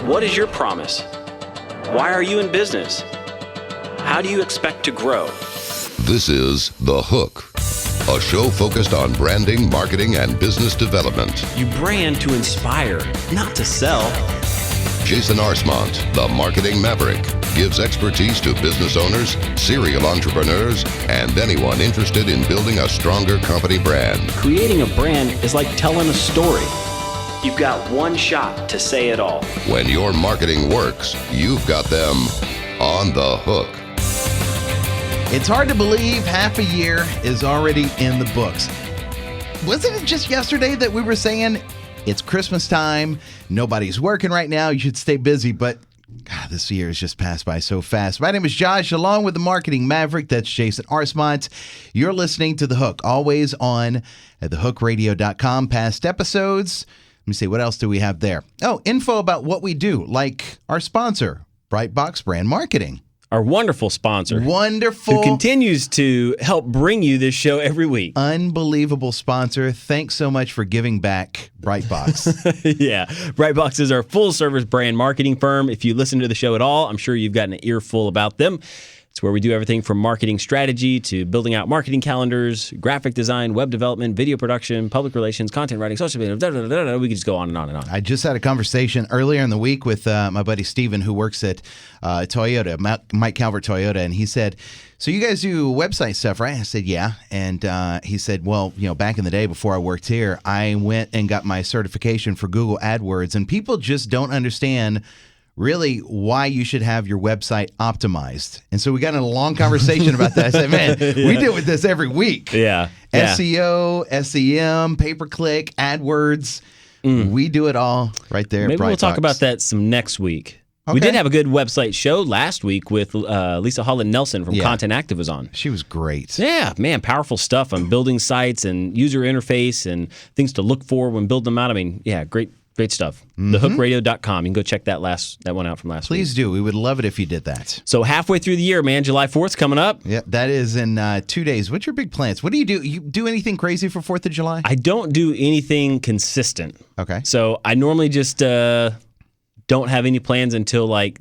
What is your promise? Why are you in business? How do you expect to grow? This is The Hook, a show focused on branding, marketing, and business development. You brand to inspire, not to sell. Jason Arcemont, the marketing maverick, gives expertise to business owners, serial entrepreneurs, and anyone interested in building a stronger company brand. Creating a brand is like telling a story. You've got one shot to say it all. When your marketing works, you've got them on the hook. It's hard to believe half a year is already in the books. Wasn't it just yesterday that we were saying it's Christmas time, nobody's working right now, you should stay busy, but God, this year has just passed by so fast. My name is Josh, along with the marketing maverick, that's Jason Arcemont. You're listening to The Hook, always on at thehookradio.com. Past episodes. Let me see, what else do we have there? Oh, info about what we do, like our sponsor, Brightbox Brand Marketing. Our wonderful sponsor. Wonderful. Who continues to help bring you this show every week. Unbelievable sponsor. Thanks so much for giving back, Brightbox. Yeah. Brightbox is our full-service brand marketing firm. If you listen to the show at all, I'm sure you've gotten an earful about them. It's where we do everything from marketing strategy to building out marketing calendars, graphic design, web development, video production, public relations, content writing, social media, we can just go on and on and on. I just had a conversation earlier in the week with my buddy Steven, who works at Toyota, Mike Calvert Toyota, and he said, so you guys do website stuff, right? I said, yeah. And he said, well, back in the day before I worked here, I went and got my certification for Google AdWords, and people just don't understand really why you should have your website optimized. And so we got in a long conversation about that. I said, man, we deal with this every week. Yeah. SEO, SEM, pay-per-click, AdWords. We do it all right there. Maybe we'll talk about that some next week. Okay. We did have a good website show last week with Lisa Holland-Nelson from Content Active was on. She was great. Yeah, man, powerful stuff on building sites and user interface and things to look for when building them out. I mean, yeah, great stuff. Thehookradio.com. You can go check that one out from last week. Please do. We would love it if you did that. So halfway through the year, man, July 4th's coming up. Yeah, that is in 2 days. What's your big plans? What do? You do anything crazy for 4th of July? I don't do anything consistent. Okay. So I normally just don't have any plans until like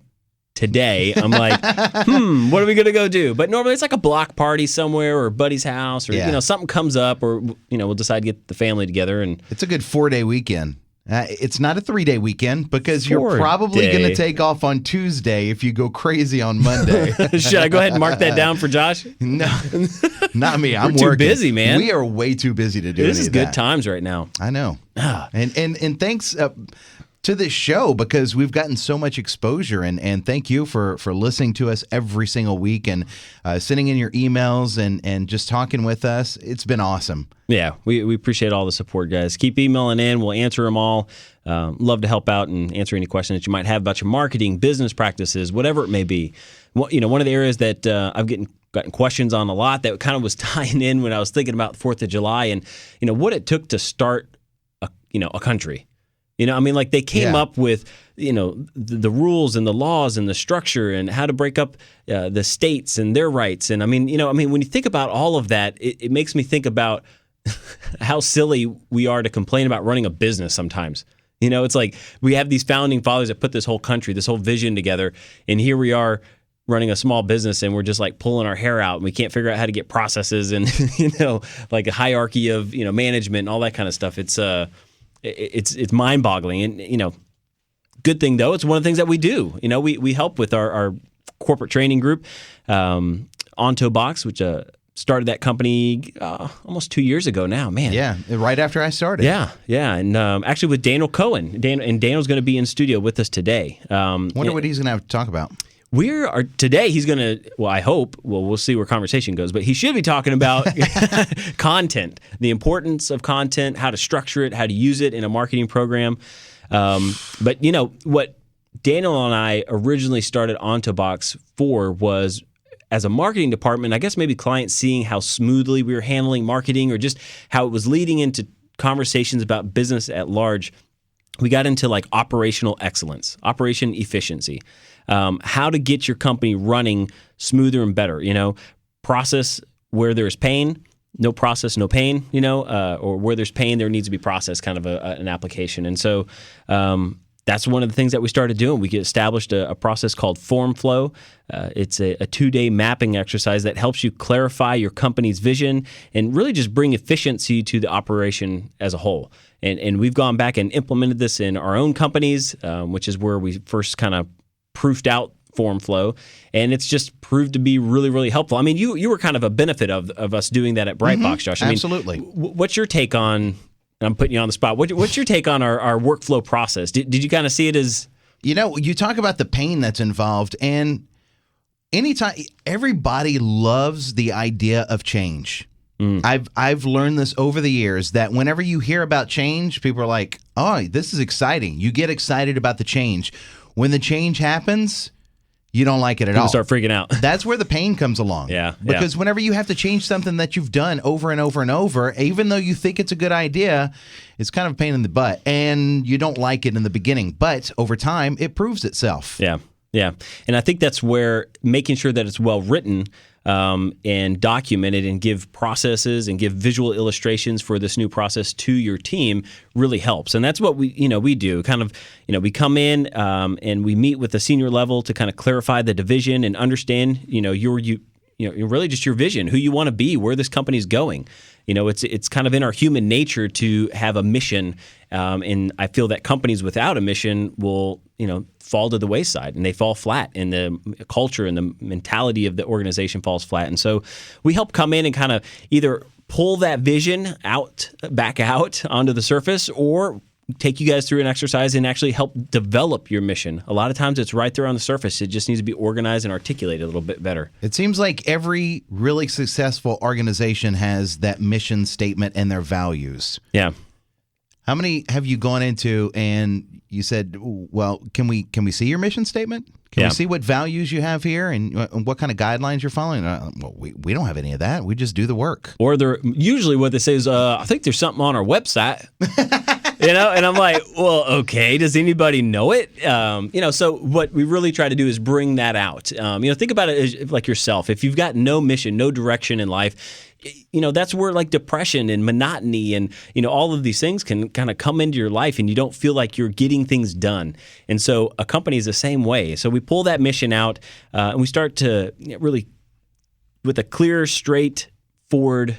today. I'm like, what are we going to go do? But normally it's like a block party somewhere or a buddy's house or something comes up or we'll decide to get the family together. And it's a good 4-day weekend. It's not a 3-day weekend because you're probably going to take off on Tuesday if you go crazy on Monday. Should I go ahead and mark that down for Josh? No, not me. I'm We're working. Too busy, man. We are way too busy to do this any is of good that. times right now. I know. And thanks to this show because we've gotten so much exposure and thank you for listening to us every single week and sending in your emails and just talking with us. It's been awesome. Yeah, we appreciate all the support, guys. Keep emailing in. We'll answer them all. Love to help out and answer any questions that you might have about your marketing, business practices, whatever it may be. Well, one of the areas that I've gotten questions on a lot that kind of was tying in when I was thinking about 4th of July and, what it took to start a country. Like they came up with, the rules and the laws and the structure and how to break up the states and their rights. And when you think about all of that, it makes me think about how silly we are to complain about running a business sometimes. It's like we have these founding fathers that put this whole country, this whole vision together. And here we are running a small business and we're just like pulling our hair out and we can't figure out how to get processes and, like a hierarchy of, management and all that kind of stuff. It's mind-boggling. And, good thing, though, it's one of the things that we do. We help with our corporate training group, OntoBox, which started that company almost 2 years ago now, man. Yeah, right after I started. Yeah. And actually with Daniel Cohen. Daniel's going to be in studio with us today. Wonder what he's going to have to talk about. Today he's going to, I hope, we'll see where conversation goes, but he should be talking about content, the importance of content, how to structure it, how to use it in a marketing program. But what Daniel and I originally started OntoBox for was as a marketing department, I guess maybe clients seeing how smoothly we were handling marketing or just how it was leading into conversations about business at large. We got into like operational excellence, operation efficiency, how to get your company running smoother and better, process where there's pain, no process, no pain, or where there's pain, there needs to be process, kind of an application. And so that's one of the things that we started doing. We established a process called Form Flow. It's a 2-day mapping exercise that helps you clarify your company's vision and really just bring efficiency to the operation as a whole. And we've gone back and implemented this in our own companies, which is where we first kind of proofed out Form Flow, and it's just proved to be really, really helpful. I mean, you were kind of a benefit of us doing that at Brightbox, Josh. I mean, absolutely. What's your take on? I'm putting you on the spot. What's your take on our workflow process? Did you kind of see it as? You talk about the pain that's involved, and anytime everybody loves the idea of change. I've learned this over the years that whenever you hear about change, people are like, "Oh, this is exciting." You get excited about the change. When the change happens, you don't like it at all. People start freaking out. That's where the pain comes along. Yeah. Because whenever you have to change something that you've done over and over and over, even though you think it's a good idea, it's kind of a pain in the butt. And you don't like it in the beginning. But over time, it proves itself. Yeah. And I think that's where making sure that it's well written and documented and give processes and give visual illustrations for this new process to your team really helps. And that's what we do. Kind of, we come in and we meet with the senior level to kind of clarify the division and understand, really just your vision, who you want to be, where this company's going. It's kind of in our human nature to have a mission, and I feel that companies without a mission will, fall to the wayside, and they fall flat, and the culture and the mentality of the organization falls flat. And so we help come in and kind of either pull that vision back out onto the surface, or take you guys through an exercise and actually help develop your mission. A lot of times it's right there on the surface. It just needs to be organized and articulated a little bit better. It seems like every really successful organization has that mission statement and their values. Yeah. How many have you gone into and you said, well, can we see your mission statement? Can we see what values you have here and what kind of guidelines you're following? Well, we don't have any of that. We just do the work. Or they're usually what they say is, I think there's something on our website. And I'm like, well, okay, does anybody know it? So what we really try to do is bring that out. Think about it as like yourself. If you've got no mission, no direction in life, that's where like depression and monotony and, all of these things can kind of come into your life and you don't feel like you're getting things done. And so a company is the same way. So we pull that mission out and we start to really, with a clear, straightforward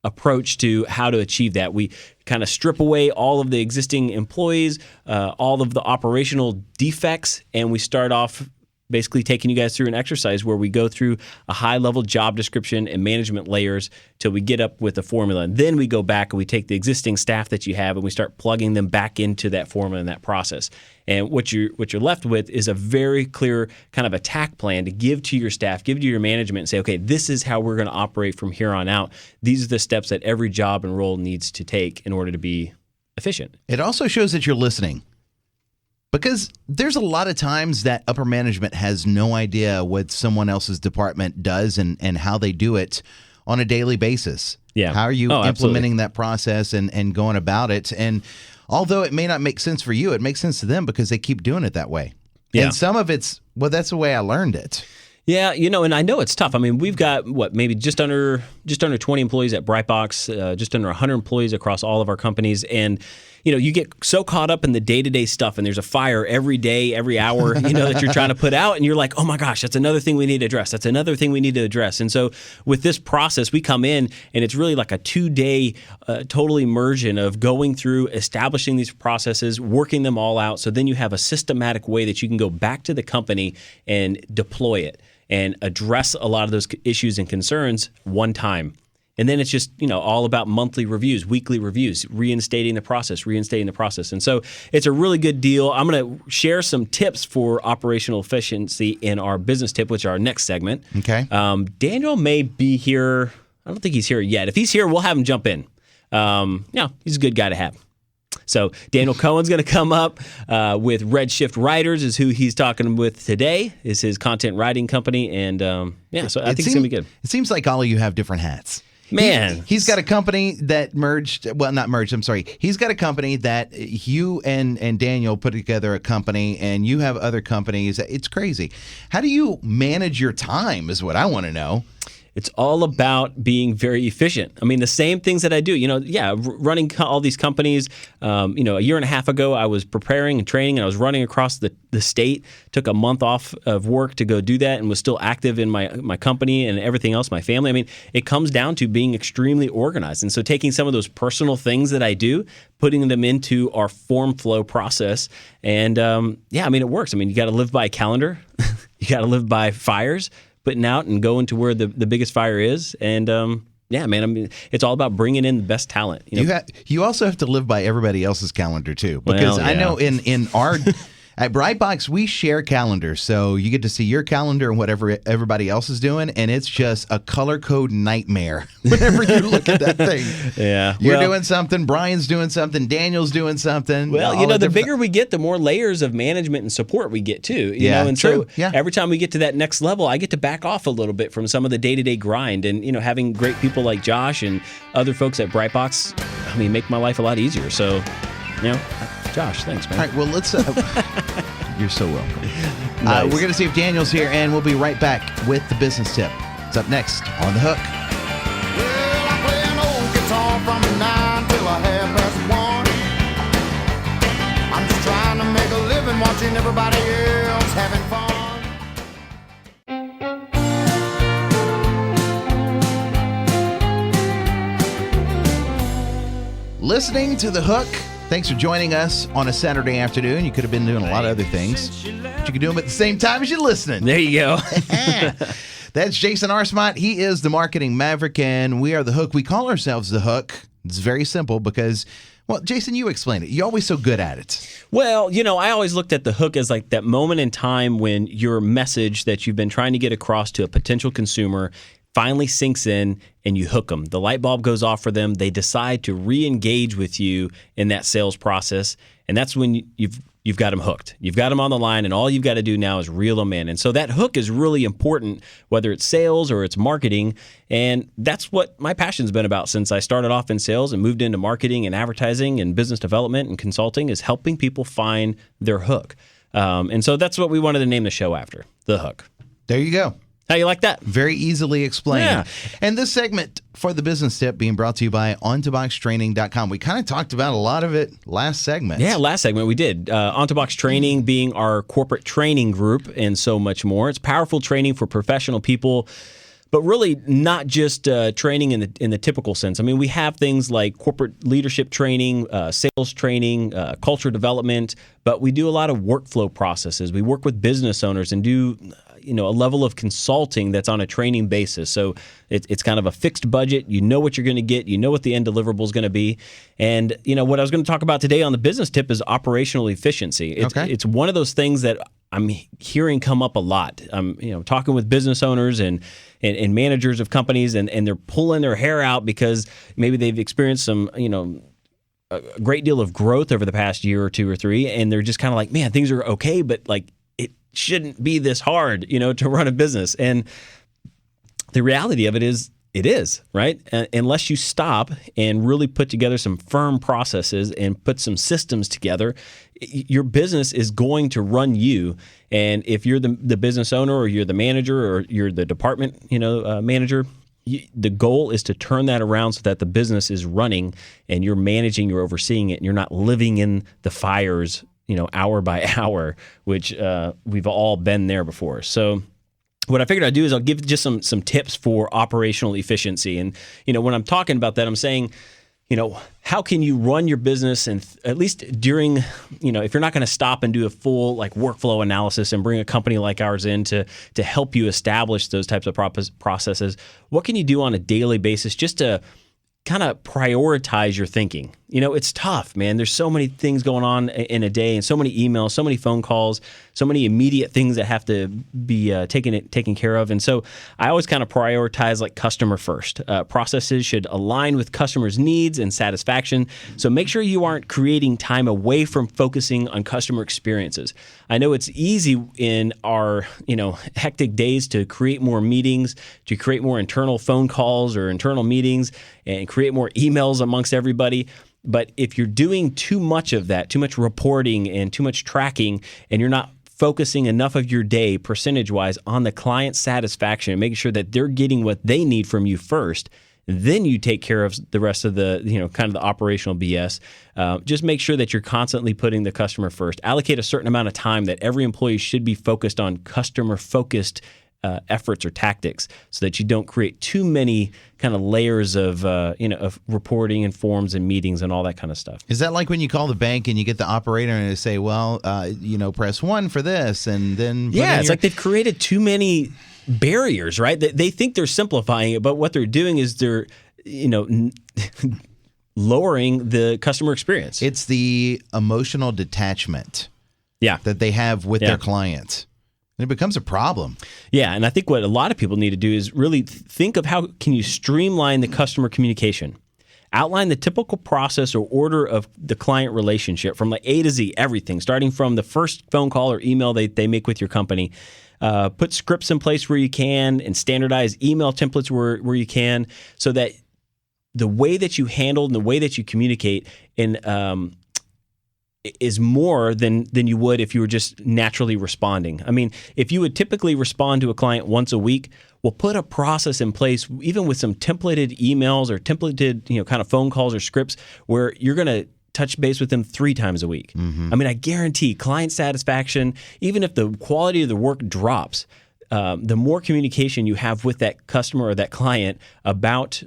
approach to how to achieve that. We kind of strip away all of the existing employees, all of the operational defects, and we start off basically taking you guys through an exercise where we go through a high-level job description and management layers till we get up with a formula. And then we go back and we take the existing staff that you have and we start plugging them back into that formula and that process. And what you're left with is a very clear kind of attack plan to give to your staff, give to your management, and say, okay, this is how we're going to operate from here on out. These are the steps that every job and role needs to take in order to be efficient. It also shows that you're listening. Because there's a lot of times that upper management has no idea what someone else's department does and how they do it on a daily basis. Yeah. How are you implementing absolutely. that process and going about it? And although it may not make sense for you, it makes sense to them because they keep doing it that way. Yeah. And some of it's, well, that's the way I learned it. Yeah, and I know it's tough. I mean, we've got maybe just under 20 employees at Brightbox, just under 100 employees across all of our companies, and you get so caught up in the day-to-day stuff, and there's a fire every day, every hour, that you're trying to put out, and you're like, oh my gosh, that's another thing we need to address. That's another thing we need to address. And so with this process, we come in, and it's really like a 2-day total immersion of going through, establishing these processes, working them all out, so then you have a systematic way that you can go back to the company and deploy it and address a lot of those issues and concerns one time. And then it's just, all about monthly reviews, weekly reviews, reinstating the process. And so it's a really good deal. I'm going to share some tips for operational efficiency in our business tip, which is our next segment. Okay. Daniel may be here. I don't think he's here yet. If he's here, we'll have him jump in. He's a good guy to have. So Daniel Cohen's going to come up with RedShift Writers is who he's talking with today, is his content writing company. And so I think it's going to be good. It seems like all of you have different hats. Man. He's got a company that He's got a company that you and Daniel put together a company, and you have other companies. It's crazy. How do you manage your time is what I want to know. It's all about being very efficient. I mean, the same things that I do, running all these companies. A year and a half ago, I was preparing and training, and I was running across the state. Took a month off of work to go do that, and was still active in my company and everything else, my family. I mean, it comes down to being extremely organized. And so taking some of those personal things that I do, putting them into our form flow process. And it works. I mean, you got to live by a calendar. You got to live by fires, putting out and going to where the biggest fire is. And it's all about bringing in the best talent. You also have to live by everybody else's calendar too, because I know in our at Brightbox we share calendars, so you get to see your calendar and whatever everybody else is doing, and it's just a color code nightmare whenever you look at that thing. Yeah, you're doing something, Brian's doing something, Daniel's doing something. Well, the bigger we get, the more layers of management and support we get too. You know, and true. So every time we get to that next level, I get to back off a little bit from some of the day-to-day grind, and having great people like Josh and other folks at Brightbox, make my life a lot easier. So, Josh, thanks, man. All right, well, let's... you're so welcome. Nice. We're going to see if Daniel's here, and we'll be right back with the business tip. It's up next on The Hook. Well, I play an old guitar from 9 till 1:30. I'm just trying to make a living watching everybody else having fun. Listening to The Hook. Thanks for joining us on a Saturday afternoon. You could have been doing a lot of other things, but you can do them at the same time as you're listening. There you go. That's Jason Arcemont. He is the marketing maverick, and we are The Hook. We call ourselves The Hook. It's very simple because, well, Jason, you explain it. You're always so good at it. Well, I always looked at The Hook as like that moment in time when your message that you've been trying to get across to a potential consumer finally sinks in and you hook them. The light bulb goes off for them. They decide to re-engage with you in that sales process, and that's when you've got them hooked. You've got them on the line, and all you've got to do now is reel them in. And so that hook is really important, whether it's sales or it's marketing, and that's what my passion's been about since I started off in sales and moved into marketing and advertising and business development and consulting, is helping people find their hook. And so that's what we wanted to name the show after, The Hook. There you go. How you like that? Very easily explained. Yeah. And this segment for the business tip being brought to you by ontoboxtraining.com. We kind of talked about a lot of it last segment. Yeah, last segment we did. Ontobox Training being our corporate training group and so much more. It's powerful training for professional people, but really not just training in the typical sense. I mean, we have things like corporate leadership training, sales training, culture development, but we do a lot of workflow processes. We work with business owners and do a level of consulting that's on a training basis. So it's kind of a fixed budget. You know what you're going to get. You know what the end deliverable is going to be. And, what I was going to talk about today on the business tip is operational efficiency. It's one of those things that I'm hearing come up a lot. I'm talking with business owners and managers of companies, and they're pulling their hair out because maybe they've experienced some, a great deal of growth over the past year or two or three, and they're just kind of like, man, things are okay, but like it shouldn't be this hard, to run a business. And the reality of it is, right? Unless you stop and really put together some firm processes and put some systems together, your business is going to run you. And if you're the business owner, or you're the manager, or you're the department, manager, the goal is to turn that around so that the business is running and you're managing, you're overseeing it, and you're not living in the fires, hour by hour, which we've all been there before. So what I figured I'd do is I'll give just some tips for operational efficiency. And, when I'm talking about that, I'm saying, how can you run your business, and at least during, if you're not going to stop and do a full workflow analysis and bring a company like ours in to help you establish those types of processes, what can you do on a daily basis just to kind of prioritize your thinking? It's tough, man. There's so many things going on in a day, and so many emails, so many phone calls, so many immediate things that have to be taken care of. And so I always kind of prioritize customer first. Processes should align with customers' needs and satisfaction. So make sure you aren't creating time away from focusing on customer experiences. I know it's easy in our, hectic days to create more meetings, to create more internal phone calls or internal meetings, and create more emails amongst everybody. But if you're doing too much of that, too much reporting and too much tracking, and you're not focusing enough of your day percentage-wise on the client satisfaction and making sure that they're getting what they need from you first, then you take care of the rest of the, kind of the operational BS. Just make sure that you're constantly putting the customer first. Allocate a certain amount of time that every employee should be focused on customer-focused efforts or tactics, so that you don't create too many kind of layers of of reporting and forms and meetings and all that kind of stuff. Is that like when you call the bank and you get the operator and they say, well, press 1 for this, and then it's like they've created too many barriers, right? They think they're simplifying it, but what they're doing is they're lowering the customer experience. It's the emotional detachment that they have with their clients. And it becomes a problem. Yeah, and I think what a lot of people need to do is really think of how can you streamline the customer communication. Outline the typical process or order of the client relationship from like A to Z, everything, starting from the first phone call or email they make with your company. Put scripts in place where you can, and standardize email templates where you can, so that the way that you handle and the way that you communicate is more than you would if you were just naturally responding. I mean, if you would typically respond to a client once a week, we'll put a process in place, even with some templated emails or templated, kind of phone calls or scripts, where you're going to touch base with them 3 times a week. Mm-hmm. I mean, I guarantee client satisfaction, even if the quality of the work drops, the more communication you have with that customer or that client about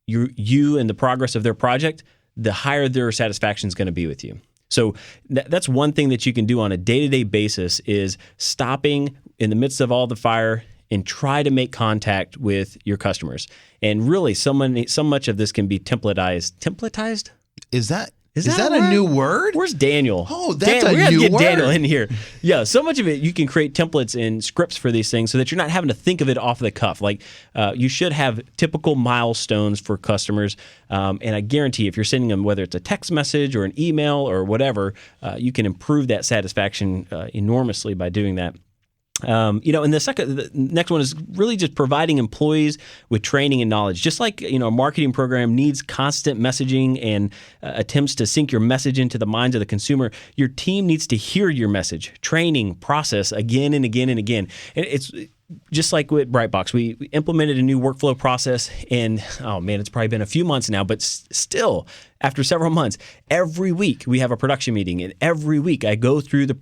you and the progress of their project, the higher their satisfaction is going to be with you. So that's one thing that you can do on a day-to-day basis, is stopping in the midst of all the fire and try to make contact with your customers. And really, so much of this can be templatized. Templatized? Is that a new word? Where's Daniel? Oh, that's a we gotta new get word. Daniel in here. Yeah, so much of it, you can create templates and scripts for these things so that you're not having to think of it off the cuff. Like you should have typical milestones for customers. And I guarantee if you're sending them, whether it's a text message or an email or whatever, you can improve that satisfaction enormously by doing that. And the next one is really just providing employees with training and knowledge. Just like, a marketing program needs constant messaging and attempts to sink your message into the minds of the consumer, your team needs to hear your message, training, process again and again and again. And it's just like with Brightbox, we implemented a new workflow process, and it's probably been a few months now, but still, after several months, every week we have a production meeting, and every week I go through the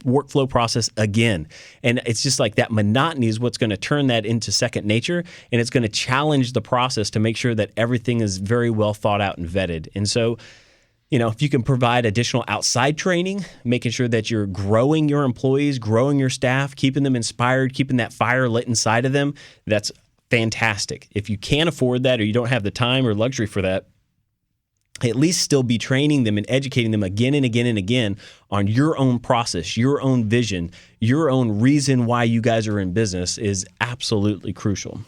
workflow process again. And it's just like that monotony is what's going to turn that into second nature, and it's going to challenge the process to make sure that everything is very well thought out and vetted. And so, if you can provide additional outside training, making sure that you're growing your employees, growing your staff, keeping them inspired, keeping that fire lit inside of them, that's fantastic. If you can't afford that, or you don't have the time or luxury for that, at least still be training them and educating them again and again and again on your own process, your own vision, your own reason why you guys are in business is absolutely crucial.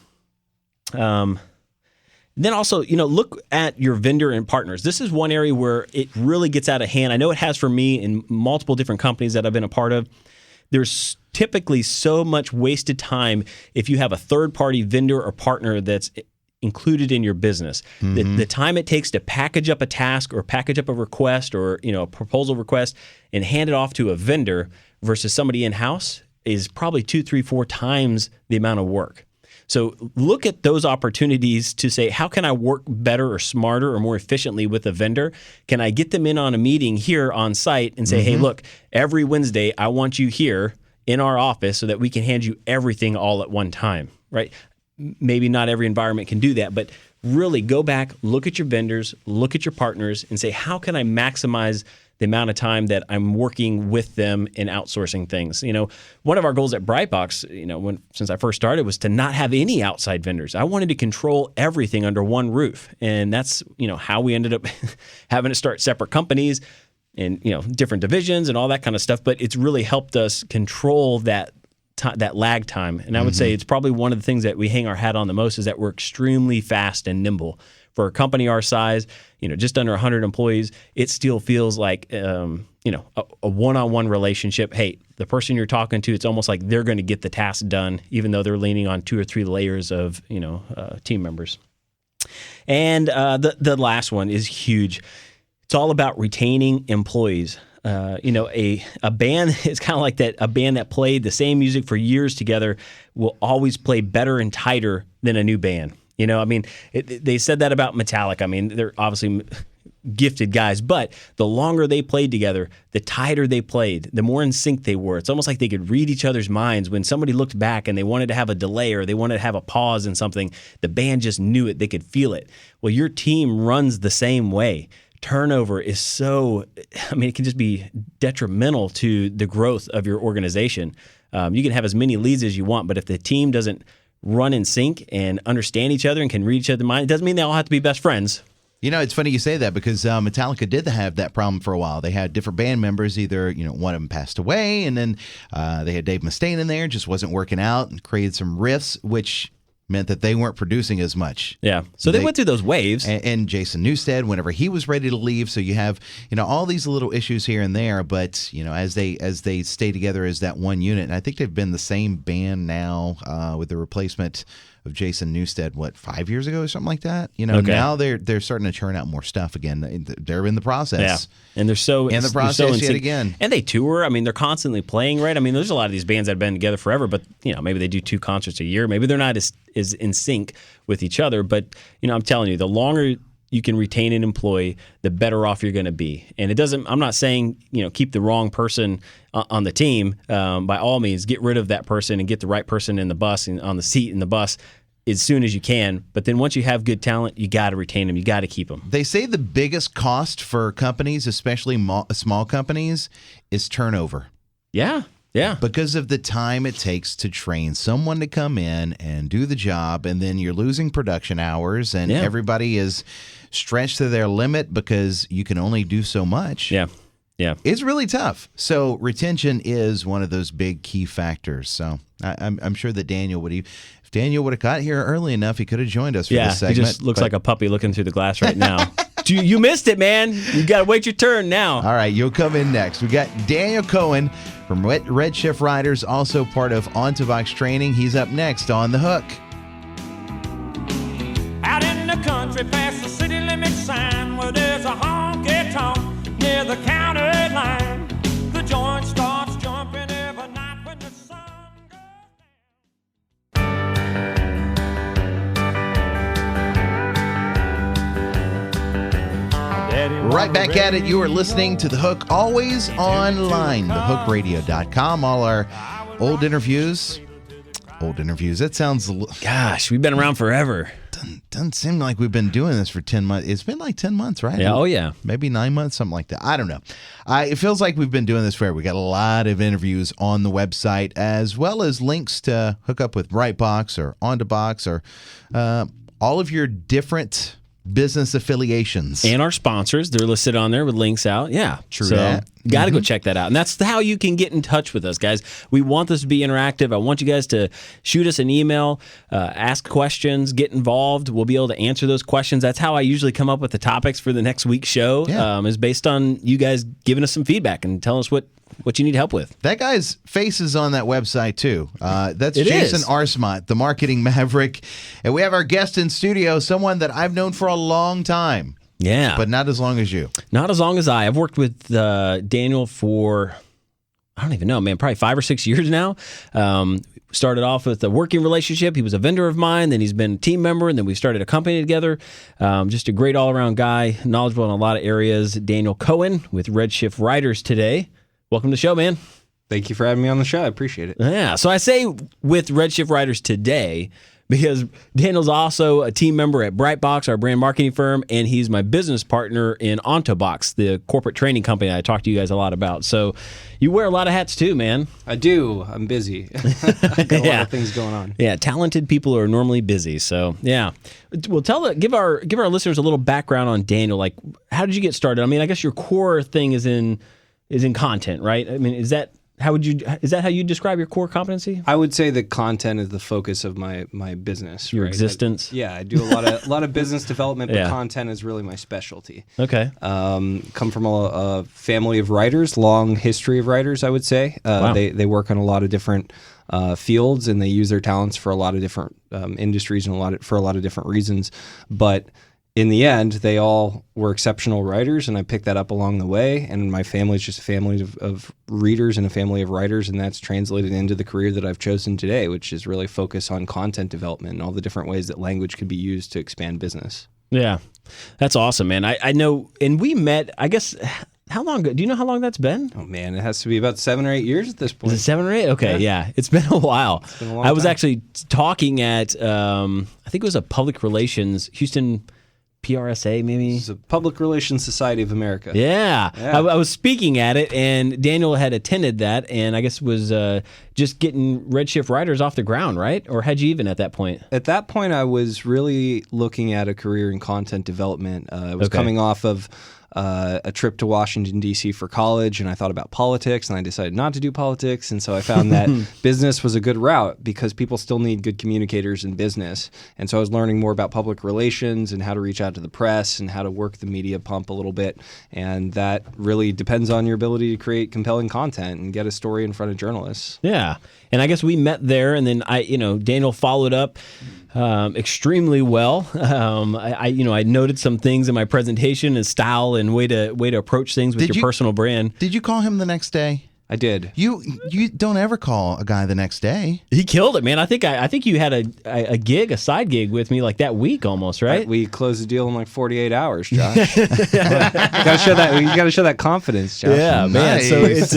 Then also, look at your vendor and partners. This is one area where it really gets out of hand. I know it has for me in multiple different companies that I've been a part of. There's typically so much wasted time if you have a third-party vendor or partner that's included in your business. Mm-hmm. The time it takes to package up a task or package up a request or a proposal request and hand it off to a vendor versus somebody in-house is probably 2, 3, 4 times the amount of work. So look at those opportunities to say, how can I work better or smarter or more efficiently with a vendor? Can I get them in on a meeting here on site and say, mm-hmm. Hey, look, every Wednesday I want you here in our office so that we can hand you everything all at one time, right? Maybe not every environment can do that, but really go back, look at your vendors, look at your partners, and say, how can I maximize the amount of time that I'm working with them in outsourcing things? One of our goals at Brightbox, since I first started, was to not have any outside vendors. I wanted to control everything under one roof, and that's how we ended up having to start separate companies and different divisions and all that kind of stuff. But it's really helped us control that lag time. And I would say it's probably one of the things that we hang our hat on the most is that we're extremely fast and nimble. For a company our size, just under 100 employees, it still feels like, a one-on-one relationship. Hey, the person you're talking to, it's almost like they're going to get the task done, even though they're leaning on 2 or 3 layers of, team members. And the last one is huge. It's all about retaining employees. a band is kind of like that. A band that played the same music for years together will always play better and tighter than a new band. They said that about Metallica. I mean, they're obviously gifted guys, but the longer they played together, the tighter they played, the more in sync they were. It's almost like they could read each other's minds. When somebody looked back and they wanted to have a delay or they wanted to have a pause in something, the band just knew it. They could feel it. Well, your team runs the same way. Turnover is it can just be detrimental to the growth of your organization. You can have as many leads as you want, but if the team doesn't run in sync and understand each other and can read each other's mind, it doesn't mean they all have to be best friends. It's funny you say that because Metallica did have that problem for a while. They had different band members. Either, one of them passed away, and then they had Dave Mustaine in there, just wasn't working out, and created some riffs, which meant that they weren't producing as much. Yeah. So they went through those waves. And Jason Newsted, whenever he was ready to leave. So you have, all these little issues here and there, but, as they stay together as that one unit, and I think they've been the same band now with the replacement of Jason Newsted, 5 years ago or something like that? Okay. Now they're starting to churn out more stuff again. They're in the process. Yeah. And they're so in the process yet again. And they tour. I mean, they're constantly playing, right? I mean, there's a lot of these bands that have been together forever, but, maybe they do 2 concerts a year. Maybe they're not as in sync with each other. But, I'm telling you, the longer you can retain an employee, the better off you're going to be. And I'm not saying, keep the wrong person on the team. By all means, get rid of that person and get the right person in the bus and on the seat in the bus as soon as you can. But then once you have good talent, you got to retain them. You got to keep them. They say the biggest cost for companies, especially small companies, is turnover. Yeah. Yeah. Because of the time it takes to train someone to come in and do the job, and then you're losing production hours, and everybody is stretched to their limit because you can only do so much. Yeah. Yeah. It's really tough. So retention is one of those big key factors. So I'm sure that if Daniel would have got here early enough, he could have joined us for this segment. He just looks like a puppy looking through the glass right now. You missed it, man. You got to wait your turn now. All right, you'll come in next. We got Daniel Cohen from RedShift Riders, also part of On2Box Training. He's up next on The Hook. Out in the country past the city limit sign where there's a honky-tonk near the county line. The joint starts jumping every night when the sun goes down. Right back at it. You are listening to The Hook, always online, thehookradio.com. All our old interviews. That sounds... Gosh, we've been around forever. Doesn't seem like we've been doing this for 10 months. It's been like 10 months, right? Yeah. Oh, yeah. Maybe 9 months, something like that. I don't know. It feels like we've been doing this forever. We got a lot of interviews on the website, as well as links to hook up with Brightbox or On2Box or all of your different business affiliations. And our sponsors, they're listed on there with links out. Yeah. True so, that. Got to go check that out. And that's how you can get in touch with us, guys. We want this to be interactive. I want you guys to shoot us an email, ask questions, get involved. We'll be able to answer those questions. That's how I usually come up with the topics for the next week's show, is based on you guys giving us some feedback and telling us what you need help with. That guy's face is on that website, too. That's Jason Arcemont, the marketing maverick. And we have our guest in studio, someone that I've known for a long time. Yeah. But not as long as you. Not as long as I. I've worked with Daniel for, I don't even know, man, probably 5 or 6 years now. Started off with a working relationship. He was a vendor of mine. Then he's been a team member. And then we started a company together. Just a great all-around guy, knowledgeable in a lot of areas. Daniel Cohen with RedShift Riders today. Welcome to the show, man. Thank you for having me on the show. I appreciate it. Yeah. So I say with RedShift Riders today because Daniel's also a team member at Brightbox, our brand marketing firm, and he's my business partner in On2Box, the corporate training company I talked to you guys a lot about. So you wear a lot of hats too, man. I do. I'm busy. I got a lot of things going on. Yeah, talented people are normally busy. So yeah. Well, give our listeners a little background on Daniel. Like, how did you get started? I mean, I guess your core thing is in content, right? I mean, is that how you describe your core competency? I would say that content is the focus of my business. Your existence? I do a lot of business development, but content is really my specialty. Okay. Come from a family of writers, long history of writers, I would say. Wow. They work on a lot of different fields, and they use their talents for a lot of different industries and for a lot of different reasons. But in the end, they all were exceptional writers, and I picked that up along the way. And my family's just a family of readers and a family of writers, and that's translated into the career that I've chosen today, which is really focus on content development and all the different ways that language can be used to expand business. Yeah, that's awesome, man. I know, and we met, I guess, how long ago? Do you know how long that's been? Oh, man, it has to be about 7 or 8 years at this point. Is it 7 or 8? Okay, yeah. It's been a while. It's been a long I was time. actually talking at, I think it was a public relations, Houston PRSA maybe? It's the Public Relations Society of America. Yeah. Yeah. I was speaking at it, and Daniel had attended that, and I guess was just getting RedShift writers off the ground, right? Or had you even at that point? At that point, I was really looking at a career in content development. I was coming off of a trip to Washington, D.C. for college, and I thought about politics, and I decided not to do politics. And so I found that business was a good route because people still need good communicators in business. And so I was learning more about public relations and how to reach out to the press and how to work the media pump a little bit. And that really depends on your ability to create compelling content and get a story in front of journalists. Yeah. And I guess we met there, and then Daniel followed up extremely well. I noted some things in my presentation and style and way to approach things with your personal brand. Did you call him the next day? I did. You don't ever call a guy the next day. He killed it, man. I think you had a side gig with me like that week almost, right? We closed the deal in like 48 hours, Josh. You gotta show that confidence, Josh. Yeah, man. Nice. So it's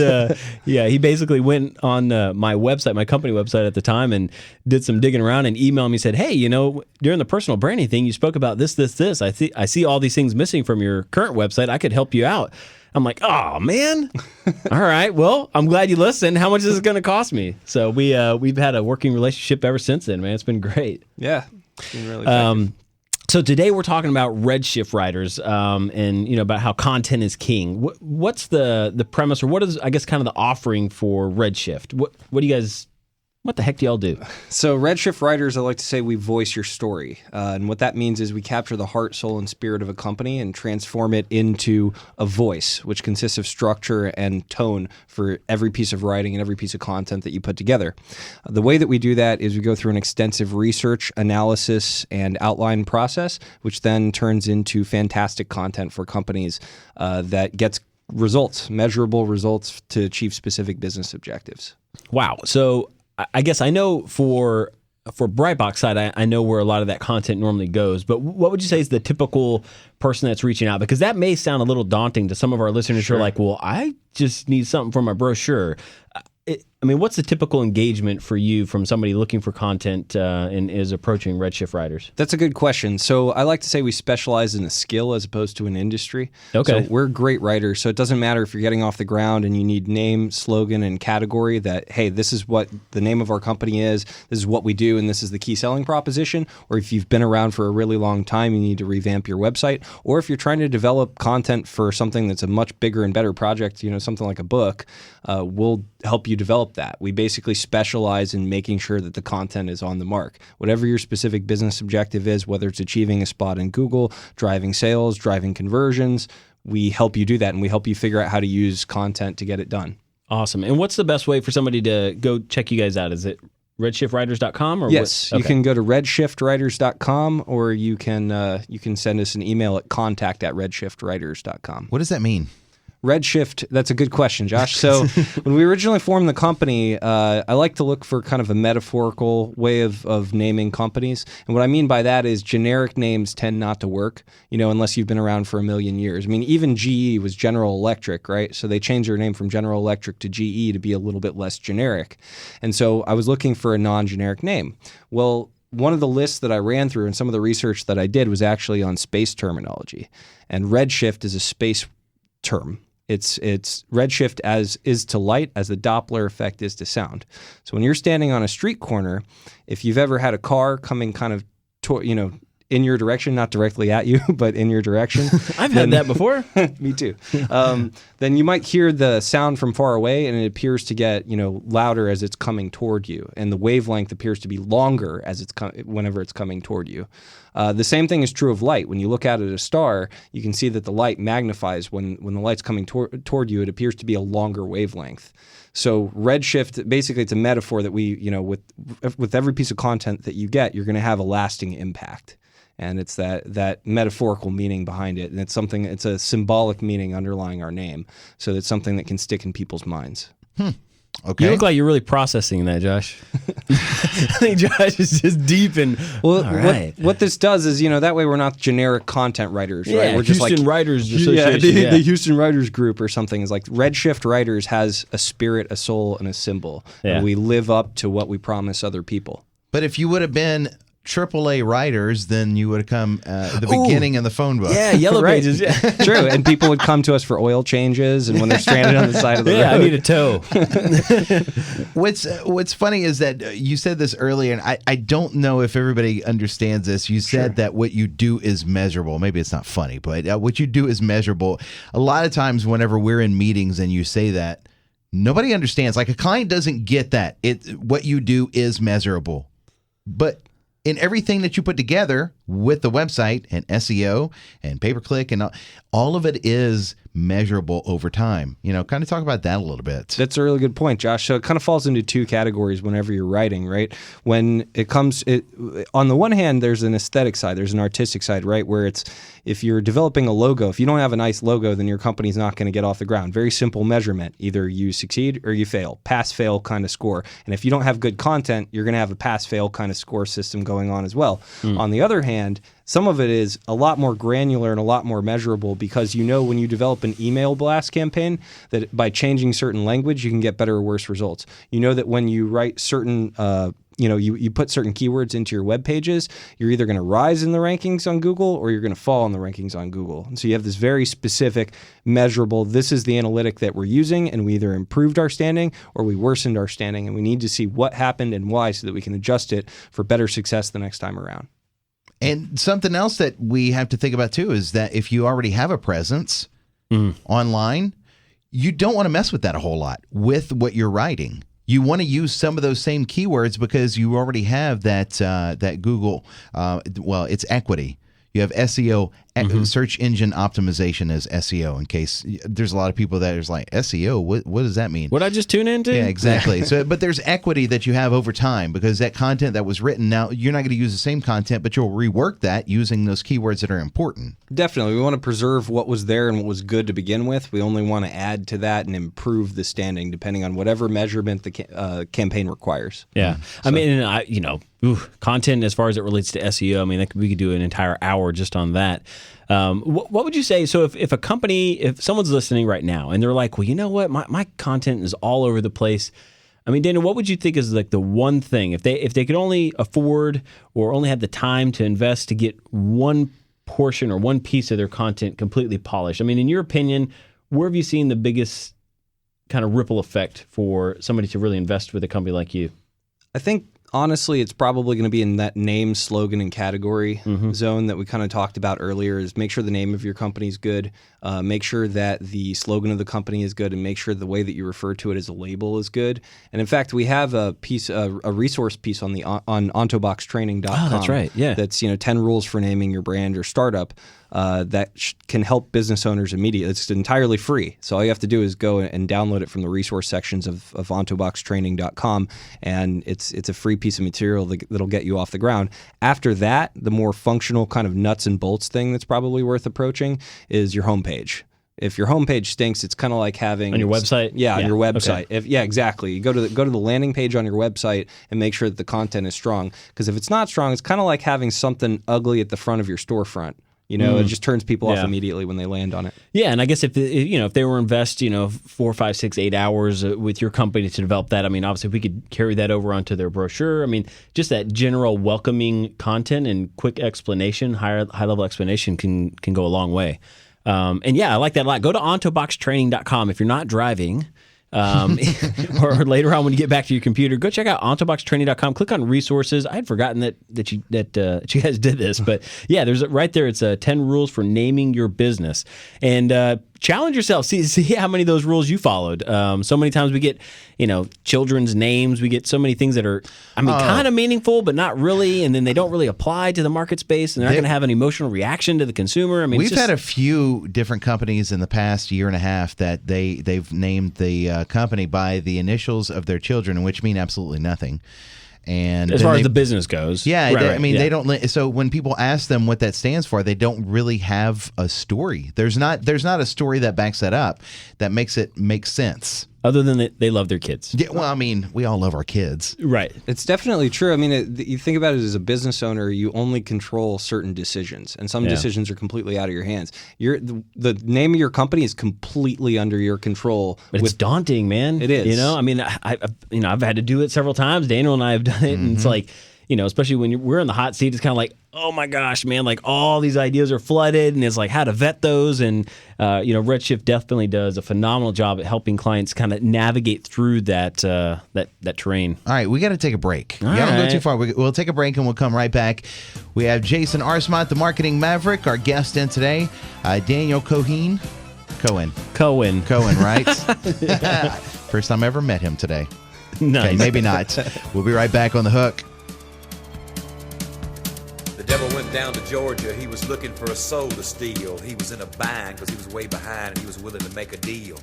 he basically went on my website, my company website at the time, and did some digging around and emailed me, said, "Hey, during the personal branding thing, you spoke about this. I see all these things missing from your current website. I could help you out." I'm like, "Oh man, all right. Well, I'm glad you listened. How much is it going to cost me?" So we've had a working relationship ever since then, man. It's been great. Yeah, it's been really effective. So today we're talking about RedShift writers, and about how content is king. What's the premise, or what is, I guess, kind of the offering for RedShift? What do you guys? What the heck do y'all do? So RedShift writers, I like to say we voice your story. And what that means is we capture the heart, soul, and spirit of a company and transform it into a voice, which consists of structure and tone for every piece of writing and every piece of content that you put together. The way that we do that is we go through an extensive research, analysis, and outline process, which then turns into fantastic content for companies that gets results, measurable results to achieve specific business objectives. Wow. So I guess I know for Brightbox side, I know where a lot of that content normally goes, but what would you say is the typical person that's reaching out? Because that may sound a little daunting to some of our listeners who are like, well, I just need something for my brochure. What's the typical engagement for you from somebody looking for content and is approaching RedShift writers? That's a good question. So I like to say we specialize in a skill as opposed to an industry. Okay. So we're great writers. So it doesn't matter if you're getting off the ground and you need name, slogan, and category that, hey, this is what the name of our company is, this is what we do, and this is the key selling proposition. Or if you've been around for a really long time, you need to revamp your website. Or if you're trying to develop content for something that's a much bigger and better project, something like a book, we'll help you develop that. We basically specialize in making sure that the content is on the mark. Whatever your specific business objective is, whether it's achieving a spot in Google, driving sales, driving conversions, we help you do that, and we help you figure out how to use content to get it done. Awesome. And what's the best way for somebody to go check you guys out? Is it redshifwriters.com? Or yes, what? You can go to redshifwriters.com, or you can send us an email at contact@redshifwriters.com. What does that mean? RedShift, that's a good question, Josh. So when we originally formed the company, I like to look for kind of a metaphorical way of naming companies. And what I mean by that is generic names tend not to work, unless you've been around for a million years. Even GE was General Electric, right? So they changed their name from General Electric to GE to be a little bit less generic. And so I was looking for a non-generic name. Well, one of the lists that I ran through and some of the research that I did was actually on space terminology. And RedShift is a space term. It's redshift as is to light as the Doppler effect is to sound. So when you're standing on a street corner, if you've ever had a car coming kind of in your direction, not directly at you, but in your direction. I've had that before. Me too. Then you might hear the sound from far away, and it appears to get louder as it's coming toward you, and the wavelength appears to be longer as whenever it's coming toward you. The same thing is true of light. When you look out at a star, you can see that the light magnifies when the light's coming toward you. It appears to be a longer wavelength. So redshift, basically, it's a metaphor that we, with every piece of content that you get, you're going to have a lasting impact. And it's that metaphorical meaning behind it. And it's a symbolic meaning underlying our name. So it's something that can stick in people's minds. Okay. You look like you're really processing that, Josh. I think Josh is just deep in. Well, all right. what this does is, that way we're not generic content writers, right? Yeah, We're just Houston like Writers Association. the Houston Writers Group or something is like RedShift Writers has a spirit, a soul, and a symbol. Yeah. And we live up to what we promise other people. But if you would have been AAA writers, then you would have come at the beginning in the phone book. Yeah, Yellow Right. Pages. Yeah. True, and people would come to us for oil changes, and when they're stranded on the side of the road. I need a tow. What's funny is that you said this earlier, and I don't know if everybody understands this. You said that what you do is measurable. Maybe it's not funny, but what you do is measurable. A lot of times whenever we're in meetings and you say that, nobody understands. Like a client doesn't get that. What you do is measurable. But in everything that you put together with the website and SEO and pay-per-click and all of it is measurable over time. Kind of talk about that a little bit. That's a really good point, Josh. So it kind of falls into two categories whenever you're writing, right? When it comes, on the one hand, there's an aesthetic side, there's an artistic side, right? Where if you're developing a logo, if you don't have a nice logo, then your company's not going to get off the ground. Very simple measurement. Either you succeed or you fail. Pass-fail kind of score. And if you don't have good content, you're going to have a pass-fail kind of score system going on as well. On the other hand, some of it is a lot more granular and a lot more measurable because when you develop an email blast campaign that by changing certain language, you can get better or worse results. You know that when you write certain, you put certain keywords into your web pages, you're either going to rise in the rankings on Google or you're going to fall in the rankings on Google. And so you have this very specific, measurable, this is the analytic that we're using, and we either improved our standing or we worsened our standing, and we need to see what happened and why so that we can adjust it for better success the next time around. And something else that we have to think about too is that if you already have a presence online, you don't want to mess with that a whole lot with what you're writing. You want to use some of those same keywords because you already have that Google. It's equity. You have SEO, search engine optimization as SEO. In case there's a lot of people that is like SEO. What does that mean? What I just tune into? Yeah, exactly. But there's equity that you have over time because that content that was written, now you're not going to use the same content, but you'll rework that using those keywords that are important. Definitely. We want to preserve what was there and what was good to begin with. We only want to add to that and improve the standing depending on whatever measurement the campaign requires. Yeah. Content as far as it relates to SEO, we could do an entire hour just on that. What would you say? So if someone's listening right now and they're like, well, you know what? My content is all over the place. Dana, what would you think is like the one thing if they could only afford or only had the time to invest to get one portion or one piece of their content completely polished? In your opinion, where have you seen the biggest kind of ripple effect for somebody to really invest with a company like you? I think honestly, it's probably going to be in that name, slogan, and category zone that we kind of talked about earlier. Is make sure the name of your company is good, make sure that the slogan of the company is good, and make sure the way that you refer to it as a label is good. And in fact, we have a resource piece on ontoboxtraining.com. Oh, that's right. Yeah, that's 10 rules for naming your brand or startup. That can help business owners immediately. It's entirely free. So all you have to do is go and download it from the resource sections of ontoboxtraining.com, and it's a free piece of material that'll get you off the ground. After that, the more functional kind of nuts and bolts thing that's probably worth approaching is your homepage. If your homepage stinks, it's kind of like having on your website. Yeah, on your website. Okay. Exactly. You go to the landing page on your website and make sure that the content is strong. Because if it's not strong, it's kind of like having something ugly at the front of your storefront. It just turns people off immediately when they land on it. Yeah, and I guess if they were invest 4, 5, 6, 8 hours with your company to develop that, obviously we could carry that over onto their brochure. Just that general welcoming content and quick explanation, high level explanation can go a long way. I like that a lot. Go to ontoboxtraining.com if you're not driving. Or later on when you get back to your computer, go check out ontoboxtraining.com. Click on resources. I had forgotten that you guys did this, but yeah, there's right there. It's 10 rules for naming your business, and challenge yourself. See how many of those rules you followed. So many times we get children's names. We get so many things that are kind of meaningful, but not really, and then they don't really apply to the market space, and they're not going to have an emotional reaction to the consumer. We've had a few different companies in the past year and a half that they've named the company by the initials of their children, which mean absolutely nothing. And as then far as the business goes. yeah, Right, they, right, I mean, yeah. they don't. So when people ask them what that stands for, they don't really have a story. There's not a story that backs that up that makes it make sense. Other than they love their kids. Yeah, well, I mean, we all love our kids. Right. It's definitely true. I mean, you think about it as a business owner, you only control certain decisions, and some Yeah. decisions are completely out of your hands. The name of your company is completely under your control. But it's daunting, man. It is. You know, I mean, I've had to do it several times. Daniel and I have done it, and it's like, you know, especially when we're in the hot seat, it's kind of like, oh my gosh, man, like all these ideas are flooded, and it's like how to vet those. And you know, RedShift definitely does a phenomenal job at helping clients kind of navigate through that terrain. All right, we got to take a break. All We don't go right. too far. We'll take a break and we'll come right back. We have Jason Arcemont, the marketing maverick, our guest in today. Daniel Cohen, right? First time I ever met him today. Nice. Okay, maybe not. We'll be right back on The Hook. The devil went down to Georgia. He was looking for a soul to steal. He was in a bind because he was way behind and he was willing to make a deal.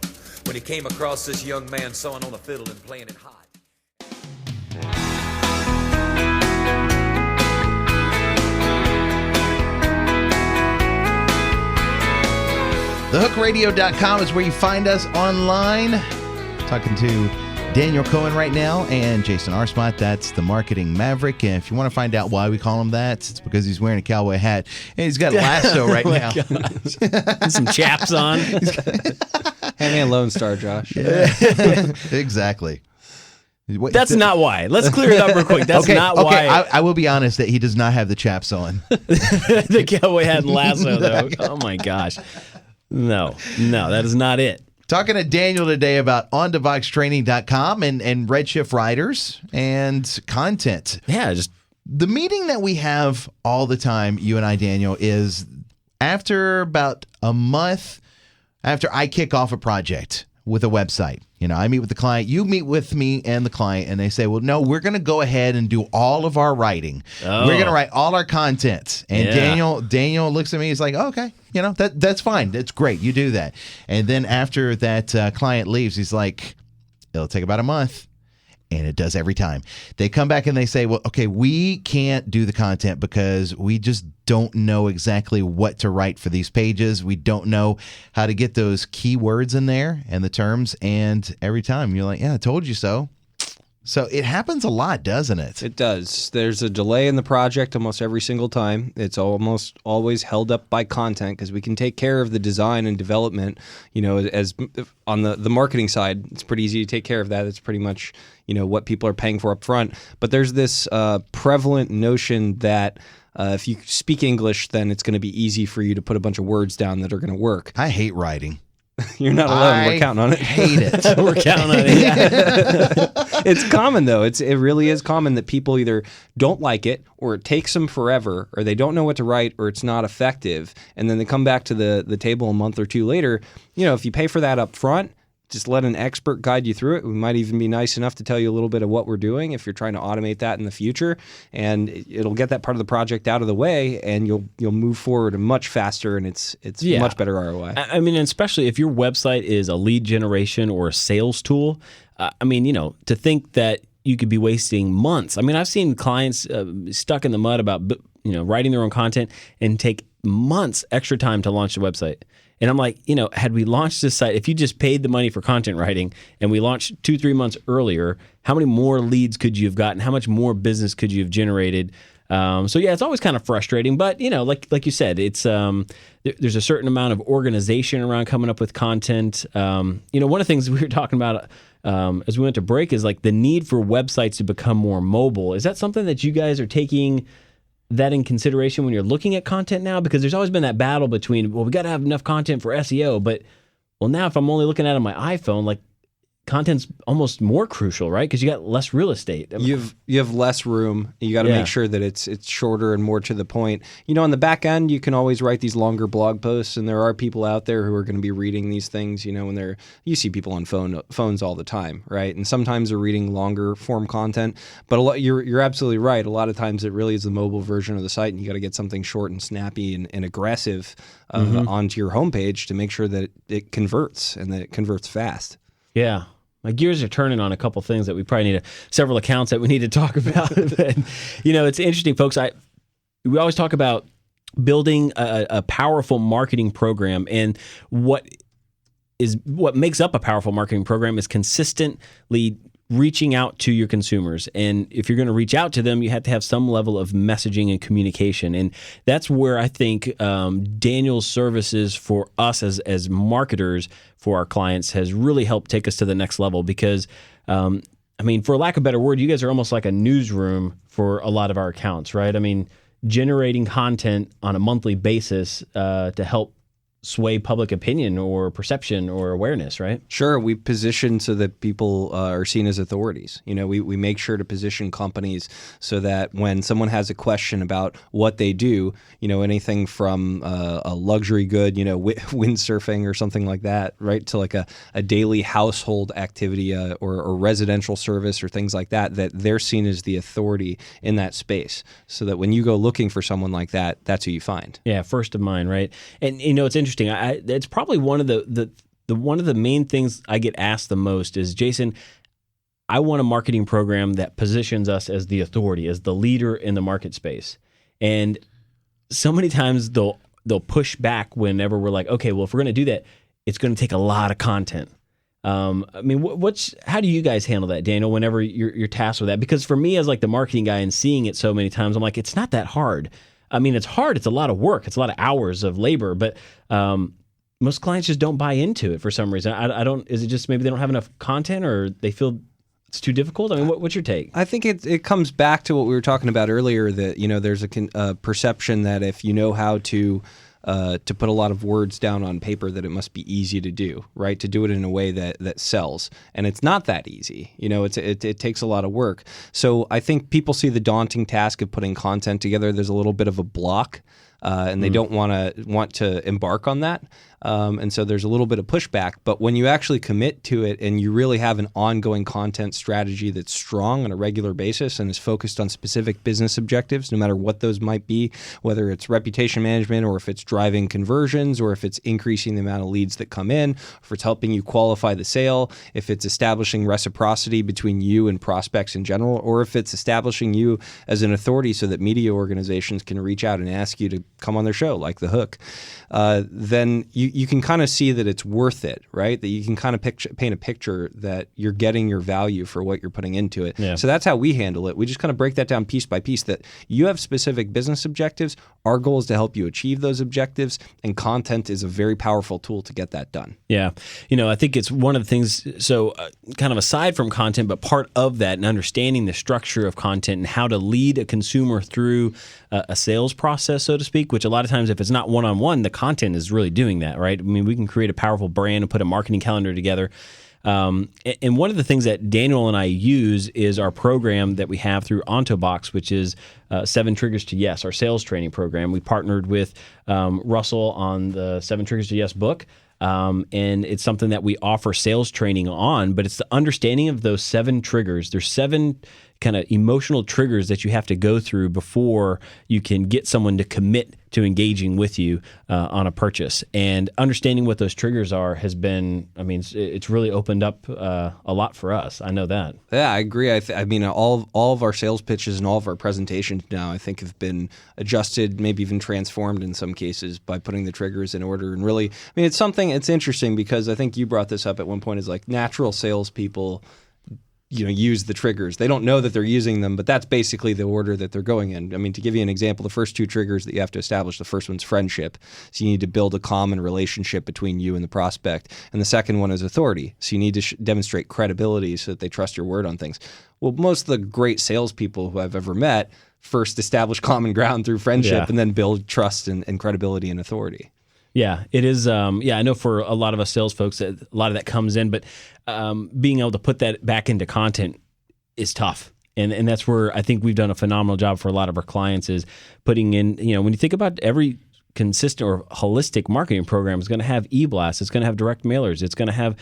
When he came across this young man sewing on a fiddle and playing it hot. TheHookRadio.com is where you find us online. Talking to Daniel Cohen right now and Jason Arcemont. That's the marketing maverick. And if you want to find out why we call him that, it's because he's wearing a cowboy hat and he's got a lasso right now. Some chaps on. Hand me a Lone Star, Josh. Exactly. Wait, That's not why. Let's clear it up real quick. That's not okay. why I will be honest that he does not have the chaps on. the cowboy hat and lasso, though. Oh my gosh. No, that is not it. Talking to Daniel today about ontovoxtraining.com and RedShift writers and content. Yeah, just The meeting that we have all the time, you and I, Daniel, is after about a month after I kick off a project with a website. You know, I meet with the client, you meet with me and the client, and they say, well, no, we're going to go ahead and do all of our writing. Oh. We're going to write all our content. And Yeah. Daniel looks at me, he's like, oh, okay, you know, that's fine. That's great. You do that. And then after that client leaves, he's like, it'll take about a month. And it does every time. They come back and they say, well, okay, we can't do the content because we just don't know exactly what to write for these pages. We don't know how to get those keywords in there and the terms. And every time you're like, yeah, I told you so. So it happens a lot, doesn't it? It does. There's a delay in the project almost every single time. It's almost always held up by content because we can take care of the design and development. You know, as on the marketing side, it's pretty easy to take care of that. It's pretty much, you know, what people are paying for up front. But there's this prevalent notion that if you speak English, then it's going to be easy for you to put a bunch of words down that are going to work. I hate writing. You're not alone. We're counting on it. Hate it. we're counting on it. It's common though. It really is common that people either don't like it, or it takes them forever, or they don't know what to write, or it's not effective, and then they come back to the table a month or two later. You know, if you pay for that up front, just let an expert guide you through it. We might even be nice enough to tell you a little bit of what we're doing if you're trying to automate that in the future, and it'll get that part of the project out of the way, and you'll move forward much faster, and it's Yeah. much better ROI. I mean, especially if your website is a lead generation or a sales tool, I mean, you know, to think that you could be wasting months. I mean, I've seen clients stuck in the mud about, you know, writing their own content and take months extra time to launch the website. And I'm like, you know, had we launched this site, if you just paid the money for content writing and we launched 2-3 months earlier, how many more leads could you have gotten? How much more business could you have generated? So yeah, it's always kind of frustrating, but you know, like you said, it's there's a certain amount of organization around coming up with content. You know, one of the things we were talking about as we went to break is like the need for websites to become more mobile. Is that something that you guys are taking that in consideration when you're looking at content now? Because there's always been that battle between, well, we got to have enough content for SEO, but well, now if I'm only looking at it on my iPhone, like content's almost more crucial, right? Because you got less real estate. You have less room. You got to Yeah. make sure that it's shorter and more to the point. You know, on the back end, you can always write these longer blog posts, and there are people out there who are going to be reading these things. You know, when you see people on phones all the time, right? And sometimes they're reading longer form content. But you're absolutely right. A lot of times, it really is the mobile version of the site, and you got to get something short and snappy and aggressive onto your homepage to make sure that it converts and that it converts fast. Yeah. my gears are turning on a couple things that we probably need several accounts that we need to talk about. But, it's interesting, folks. We always talk about building a powerful marketing program, and what makes up a powerful marketing program is consistently reaching out to your consumers. And if you're going to reach out to them, you have to have some level of messaging and communication. And that's where I think Daniel's services for us as marketers for our clients has really helped take us to the next level, because for lack of a better word, you guys are almost like a newsroom for a lot of our accounts, right? I mean, generating content on a monthly basis to help sway public opinion or perception or awareness, right? Sure. We position so that people are seen as authorities. We make sure to position companies so that when someone has a question about what they do, anything from a luxury good, windsurfing or something like that, right, to like a daily household activity or residential service or things like that, that they're seen as the authority in that space, so that when you go looking for someone like that, that's who you find. Yeah, first of mind, right? And it's interesting. It's probably one of the main things I get asked the most is, Jason, I want a marketing program that positions us as the authority, as the leader in the market space. And so many times they'll push back whenever we're like, okay, well, if we're going to do that, it's going to take a lot of content. How do you guys handle that, Daniel, whenever you're tasked with that? Because for me, as like the marketing guy and seeing it so many times, I'm like, it's not that hard. It's hard. It's a lot of work. It's a lot of hours of labor, but most clients just don't buy into it for some reason. I don't. Is it just maybe they don't have enough content, or they feel it's too difficult? What's your take? I think it comes back to what we were talking about earlier, that there's a perception that if you know how to put a lot of words down on paper, that it must be easy to do, right? To do it in a way that sells. And it's not that easy. It takes a lot of work. So I think people see the daunting task of putting content together. There's a little bit of a block, and they don't want to embark on that. And so there's a little bit of pushback. But when you actually commit to it and you really have an ongoing content strategy that's strong on a regular basis and is focused on specific business objectives, no matter what those might be, whether it's reputation management, or if it's driving conversions, or if it's increasing the amount of leads that come in, if it's helping you qualify the sale, if it's establishing reciprocity between you and prospects in general, or if it's establishing you as an authority so that media organizations can reach out and ask you to come on their show, like The Hook, then you can kind of see that it's worth it, right? That you can kind of paint a picture that you're getting your value for what you're putting into it. Yeah. So that's how we handle it. We just kind of break that down piece by piece, that you have specific business objectives. Our goal is to help you achieve those objectives, and content is a very powerful tool to get that done. Yeah. I think it's one of the things, so kind of aside from content, but part of that and understanding the structure of content and how to lead a consumer through a sales process, so to speak, which a lot of times if it's not one-on-one, the content is really doing that, right? We can create a powerful brand and put a marketing calendar together. And one of the things that Daniel and I use is our program that we have through Ontobox, which is 7 Triggers to Yes, our sales training program. We partnered with Russell on the 7 Triggers to Yes book. And it's something that we offer sales training on, but it's the understanding of those 7 triggers. There's 7 kind of emotional triggers that you have to go through before you can get someone to commit to engaging with you on a purchase. And understanding what those triggers are has been, it's really opened up a lot for us. I know that. Yeah, I agree. All of our sales pitches and all of our presentations now, I think, have been adjusted, maybe even transformed in some cases by putting the triggers in order. And really, it's interesting because I think you brought this up at one point, is like natural salespeople use the triggers. They don't know that they're using them, but that's basically the order that they're going in. To give you an example, the first 2 triggers that you have to establish, the first one's friendship. So you need to build a common relationship between you and the prospect. And the second one is authority. So you need to demonstrate credibility so that they trust your word on things. Well, most of the great salespeople who I've ever met first establish common ground through friendship and then build trust and credibility and authority. Yeah, it is. I know for a lot of us sales folks, that a lot of that comes in, but being able to put that back into content is tough. And that's where I think we've done a phenomenal job for a lot of our clients, is putting in, when you think about every consistent or holistic marketing program is going to have e-blasts, it's going to have direct mailers, it's going to have,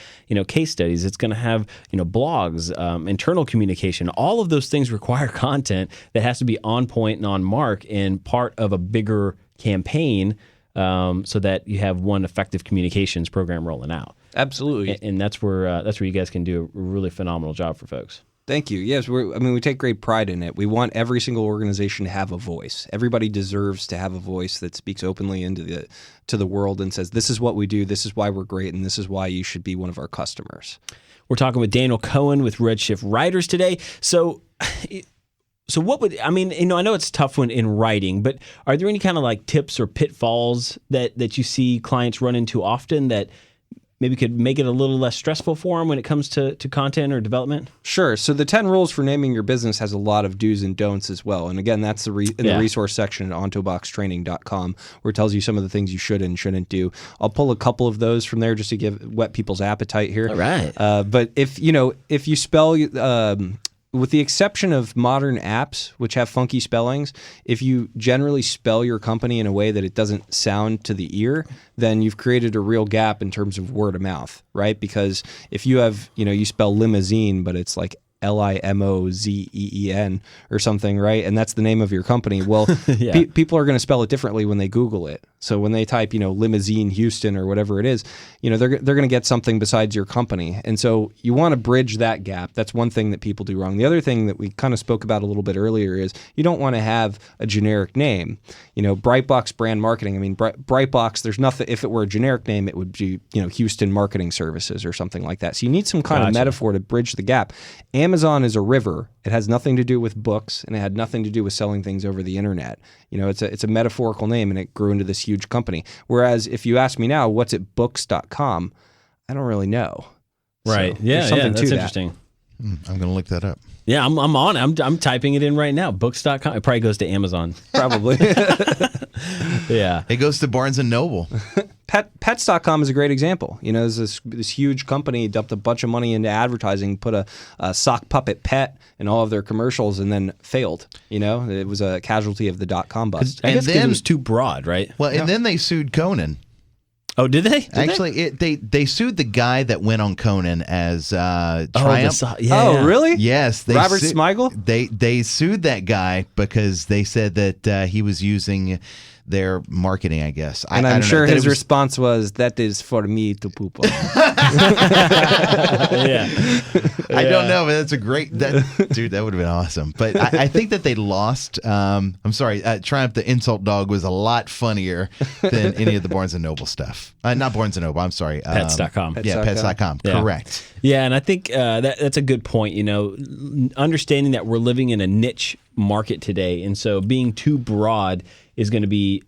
case studies, it's going to have, blogs, internal communication. All of those things require content that has to be on point and on mark and part of a bigger campaign, so that you have one effective communications program rolling out. Absolutely. And that's where you guys can do a really phenomenal job for folks. Thank you. Yes, we take great pride in it. We want every single organization to have a voice. Everybody deserves to have a voice that speaks openly to the world and says, this is what we do, this is why we're great, and this is why you should be one of our customers. We're talking with Daniel Cohen with RedShift Writers today. So what would, I know it's tough when in writing, but are there any kind of like tips or pitfalls that you see clients run into often that maybe could make it a little less stressful for them when it comes to content or development? Sure. So the 10 rules for naming your business has a lot of do's and don'ts as well. And again, that's the resource section at ontoboxtraining.com, where it tells you some of the things you should and shouldn't do. I'll pull a couple of those from there just to whet people's appetite here. All right. But if you spell... with the exception of modern apps, which have funky spellings, if you generally spell your company in a way that it doesn't sound to the ear, then you've created a real gap in terms of word of mouth, right? Because if you have, you spell limousine, but it's like Limozeen or something, right? And that's the name of your company. Well, people are going to spell it differently when they Google it. So when they type, limousine Houston or whatever it is, they're going to get something besides your company. And so you want to bridge that gap. That's one thing that people do wrong. The other thing that we kind of spoke about a little bit earlier is you don't want to have a generic name. Brightbox brand marketing. Brightbox, there's nothing, if it were a generic name, it would be, Houston Marketing Services or something like that. So you need some kind of metaphor to bridge the gap. Amazon is a river. It has nothing to do with books, and it had nothing to do with selling things over the internet. It's a metaphorical name, and it grew into this huge company. Whereas if you ask me now, what's at books.com, I don't really know. Right. So that's interesting. I'm going to look that up. Yeah, I'm on it. I'm typing it in right now. Books.com. It probably goes to Amazon. Probably. Yeah. It goes to Barnes & Noble. Pets.com is a great example. There's this huge company dumped a bunch of money into advertising, put a sock puppet pet in all of their commercials, and then failed. It was a casualty of the .com bust. I guess because it was too broad, right? Well, and then they sued Cohen. Oh, did they? They sued the guy that went on Cohen as Triumph. Oh, really? Yes. Robert Smigel? They sued that guy because they said that he was using their marketing, I guess. And I'm sure his response was, that is for me to poop on. Yeah. I don't know, but that's a great... dude, that would have been awesome. But I think that they lost... I'm sorry, Triumph the Insult Dog was a lot funnier than any of the Barnes & Noble stuff. Not Barnes & Noble, I'm sorry. Pets.com. Yeah, Pets.com. Yeah. Correct. Yeah, and I think that's a good point. Understanding that we're living in a niche market today, and so being too broad is going to be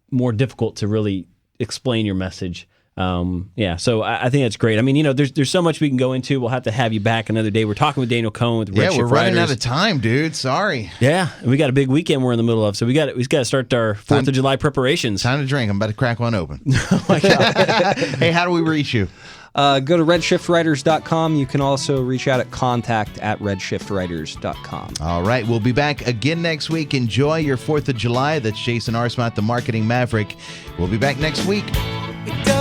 more difficult to really explain your message. So I think that's great. There's so much we can go into. We'll have to have you back another day. We're talking with Daniel Cohen with RedShift we're running Writers. out of time, dude. Sorry. Yeah, and we got a big weekend we're in the middle of, so we got to start our 4th of July preparations. Time to drink. I'm about to crack one open. Oh my God. Hey, how do we reach you? Go to redshifwriters.com. You can also reach out at contact@redshifwriters.com. All right. We'll be back again next week. Enjoy your 4th of July. That's Jason Arcemont, the Marketing Maverick. We'll be back next week. It does